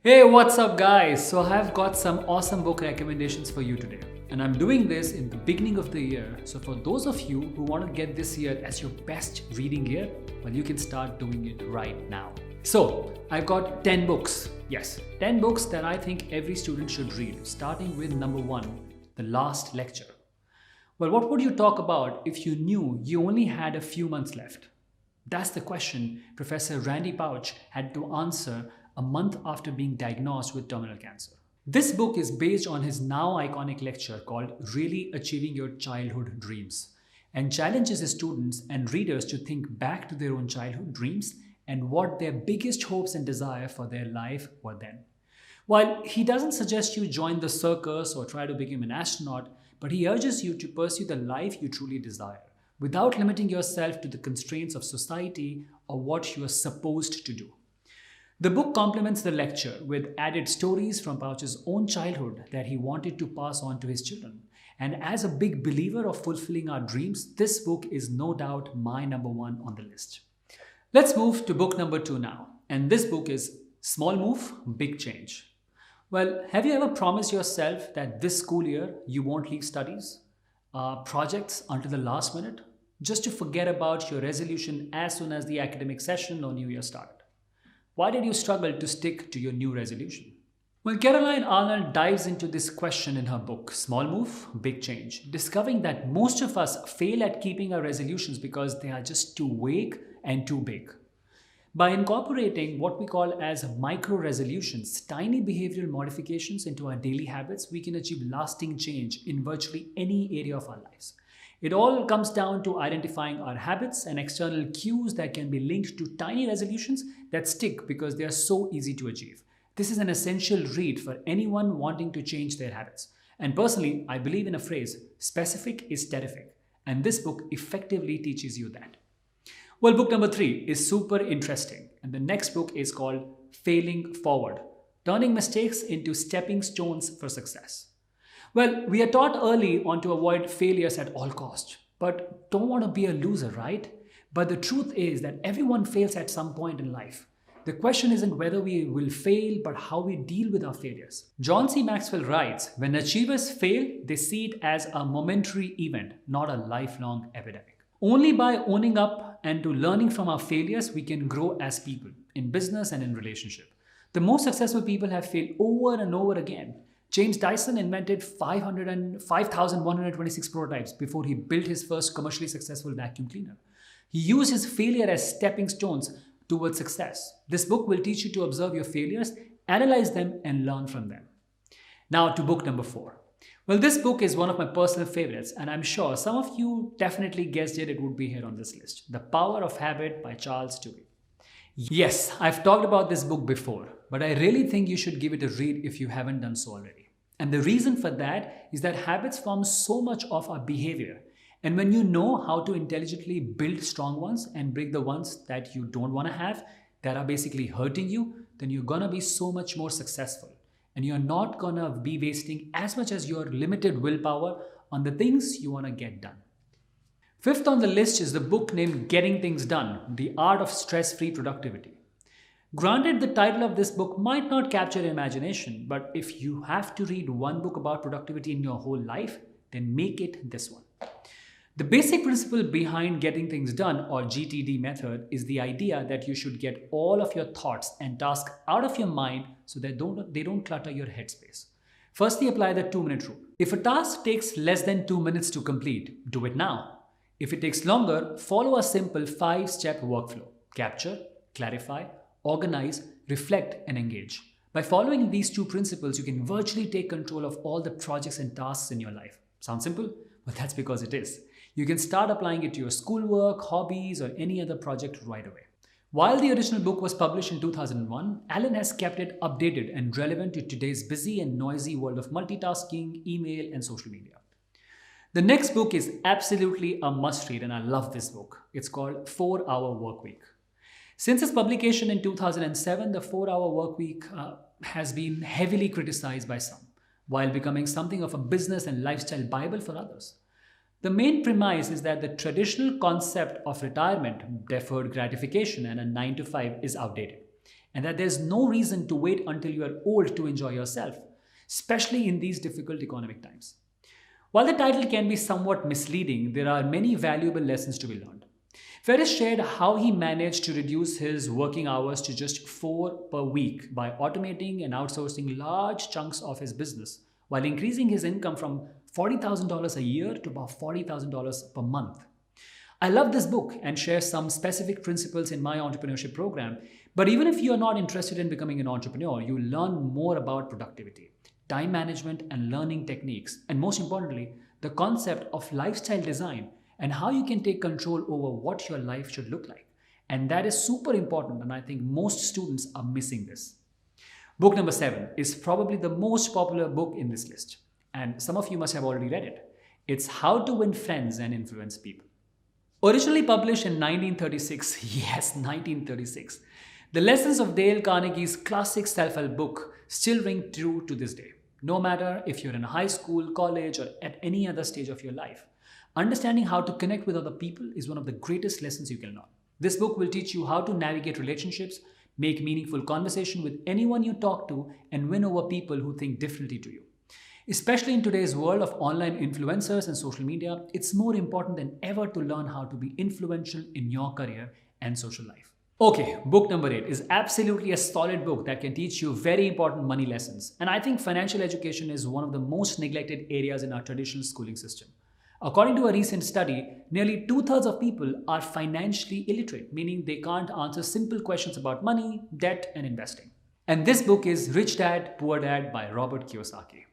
Hey, what's up, guys? So, I've got some awesome book recommendations for you today. And I'm doing this in the beginning of the year. So, for those of you who want to get this year as your best reading year, well, you can start doing it right now. So, I've got 10 books. Yes, 10 books that I think every student should read, starting with number one, The Last Lecture. Well, what would you talk about if you knew you only had a few months left? That's the question Professor Randy Pauch had to answer a month after being diagnosed with terminal cancer. This book is based on his now iconic lecture called Really Achieving Your Childhood Dreams and challenges his students and readers to think back to their own childhood dreams and what their biggest hopes and desire for their life were then. While he doesn't suggest you join the circus or try to become an astronaut, but he urges you to pursue the life you truly desire without limiting yourself to the constraints of society or what you are supposed to do. The book complements the lecture with added stories from Pouch's own childhood that he wanted to pass on to his children. And as a big believer of fulfilling our dreams, this book is no doubt my number one on the list. Let's move to book number two now. And this book is Small Move, Big Change. Well, have you ever promised yourself that this school year you won't leave studies, projects until the last minute, just to forget about your resolution as soon as the academic session or new year started? Why did you struggle to stick to your new resolution? Well, Caroline Arnold dives into this question in her book, Small Move, Big Change, discovering that most of us fail at keeping our resolutions because they are just too vague and too big. By incorporating what we call as micro resolutions, tiny behavioral modifications into our daily habits, we can achieve lasting change in virtually any area of our lives. It all comes down to identifying our habits and external cues that can be linked to tiny resolutions that stick because they are so easy to achieve. This is an essential read for anyone wanting to change their habits. And personally, I believe in a phrase, specific is terrific. And this book effectively teaches you that. Well, book number three is super interesting. And the next book is called Failing Forward, Turning Mistakes into Stepping Stones for Success. Well, we are taught early on to avoid failures at all costs, but don't want to be a loser, right? But the truth is that everyone fails at some point in life. The question isn't whether we will fail, but how we deal with our failures. John C. Maxwell writes, when achievers fail, they see it as a momentary event, not a lifelong epidemic. Only by owning up and to learning from our failures, we can grow as people, in business and in relationship. The most successful people have failed over and over again. James Dyson invented 5,126 prototypes before he built his first commercially successful vacuum cleaner. He used his failure as stepping stones towards success. This book will teach you to observe your failures, analyze them, and learn from them. Now to book number four. Well, this book is one of my personal favorites, and I'm sure some of you definitely guessed it would be here on this list. The Power of Habit by Charles Duhigg. Yes, I've talked about this book before, but I really think you should give it a read if you haven't done so already. And the reason for that is that habits form so much of our behavior. And when you know how to intelligently build strong ones and break the ones that you don't want to have, that are basically hurting you, then you're going to be so much more successful. And you're not going to be wasting as much as your limited willpower on the things you want to get done. Fifth on the list is the book named Getting Things Done, The Art of Stress-Free Productivity. Granted, the title of this book might not capture your imagination, but if you have to read one book about productivity in your whole life, then make it this one. The basic principle behind Getting Things Done, or GTD method, is the idea that you should get all of your thoughts and tasks out of your mind so that they don't clutter your headspace. Firstly, apply the 2-minute rule. If a task takes less than 2 minutes to complete, do it now. If it takes longer, follow a simple 5-step workflow. Capture, clarify, organize, reflect, and engage. By following these two principles, you can virtually take control of all the projects and tasks in your life. Sound simple? Well, that's because it is. You can start applying it to your schoolwork, hobbies, or any other project right away. While the original book was published in 2001, Alan has kept it updated and relevant to today's busy and noisy world of multitasking, email, and social media. The next book is absolutely a must-read, and I love this book. It's called 4-Hour Workweek. Since its publication in 2007, the 4-Hour Workweek has been heavily criticized by some, while becoming something of a business and lifestyle Bible for others. The main premise is that the traditional concept of retirement, deferred gratification, and a 9 to 5 is outdated. and that there's no reason to wait until you are old to enjoy yourself, especially in these difficult economic times. While the title can be somewhat misleading, there are many valuable lessons to be learned. Ferris shared how he managed to reduce his working hours to just 4 per week by automating and outsourcing large chunks of his business, while increasing his income from $40,000 a year to about $40,000 per month. I love this book and share some specific principles in my entrepreneurship program. But even if you are not interested in becoming an entrepreneur, you learn more about productivity, time management, and learning techniques. And most importantly, the concept of lifestyle design and how you can take control over what your life should look like. And that is super important, and I think most students are missing this. Book number 7 is probably the most popular book in this list, and some of you must have already read it. It's How to Win Friends and Influence People. Originally published in 1936, yes, 1936, the lessons of Dale Carnegie's classic self-help book still ring true to this day. No matter if you're in high school, college, or at any other stage of your life, understanding how to connect with other people is one of the greatest lessons you can learn. This book will teach you how to navigate relationships, make meaningful conversation with anyone you talk to, and win over people who think differently to you. Especially in today's world of online influencers and social media, it's more important than ever to learn how to be influential in your career and social life. Okay, book number 8 is absolutely a solid book that can teach you very important money lessons. And I think financial education is one of the most neglected areas in our traditional schooling system. According to a recent study, nearly 2/3 of people are financially illiterate, meaning they can't answer simple questions about money, debt, and investing. And this book is Rich Dad, Poor Dad by Robert Kiyosaki.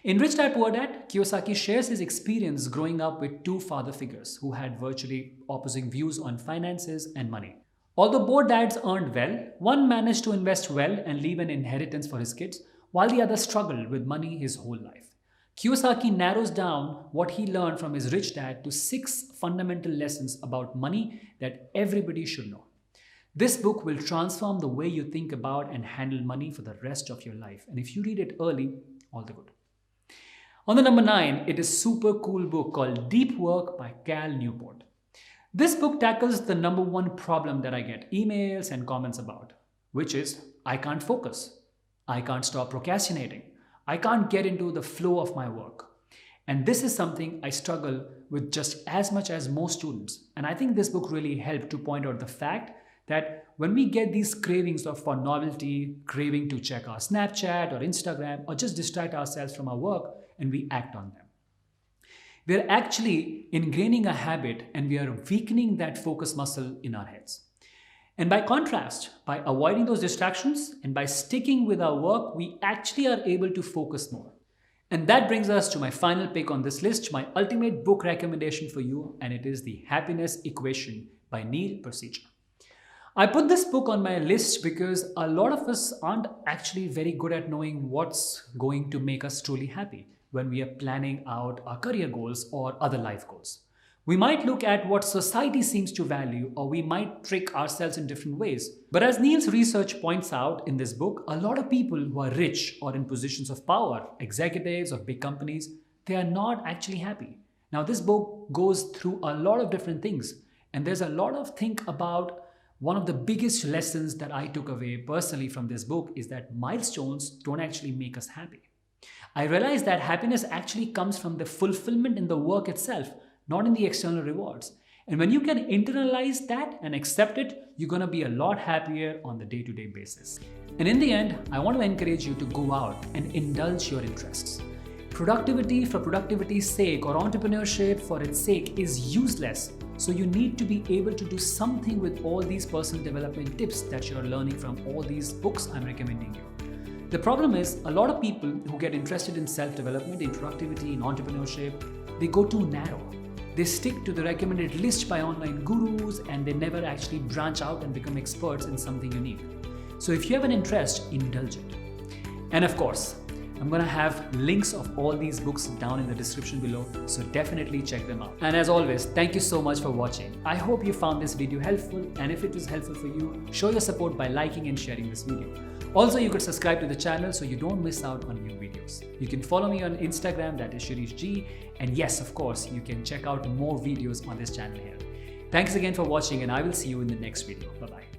In Rich Dad, Poor Dad, Kiyosaki shares his experience growing up with 2 father figures who had virtually opposing views on finances and money. Although both dads earned well, one managed to invest well and leave an inheritance for his kids, while the other struggled with money his whole life. Kiyosaki narrows down what he learned from his rich dad to 6 fundamental lessons about money that everybody should know. This book will transform the way you think about and handle money for the rest of your life. And if you read it early, all the good. On the number 9, it is a super cool book called Deep Work by Cal Newport. This book tackles the number 1 problem that I get emails and comments about, which is I can't focus. I can't stop procrastinating. I can't get into the flow of my work. And this is something I struggle with just as much as most students. And I think this book really helped to point out the fact that when we get these cravings for novelty, craving to check our Snapchat or Instagram, or just distract ourselves from our work, and we act on them, we're actually ingraining a habit and we are weakening that focus muscle in our heads. And by contrast, by avoiding those distractions and by sticking with our work, we actually are able to focus more. And that brings us to my final pick on this list, my ultimate book recommendation for you, and it is The Happiness Equation by Neil Persija. I put this book on my list because a lot of us aren't actually very good at knowing what's going to make us truly happy when we are planning out our career goals or other life goals. We might look at what society seems to value, or we might trick ourselves in different ways. But as Neil's research points out in this book, a lot of people who are rich or in positions of power, executives of big companies, they are not actually happy. Now, this book goes through a lot of different things, and there's a lot of think about. One of the biggest lessons that I took away personally from this book is that milestones don't actually make us happy. I realized that happiness actually comes from the fulfillment in the work itself, not in the external rewards. And when you can internalize that and accept it, you're going to be a lot happier on the day-to-day basis. And in the end, I want to encourage you to go out and indulge your interests. Productivity for productivity's sake or entrepreneurship for its sake is useless. So you need to be able to do something with all these personal development tips that you're learning from all these books I'm recommending you. The problem is a lot of people who get interested in self-development, in productivity, in entrepreneurship, they go too narrow. They stick to the recommended list by online gurus and they never actually branch out and become experts in something unique. So if you have an interest, indulge it. And of course, I'm going to have links of all these books down in the description below, so definitely check them out. And as always, thank you so much for watching. I hope you found this video helpful, and if it was helpful for you, show your support by liking and sharing this video. Also, you could subscribe to the channel so you don't miss out on new videos. You can follow me on Instagram, that is Shirish G, and yes, of course, you can check out more videos on this channel here. Thanks again for watching, and I will see you in the next video. Bye-bye.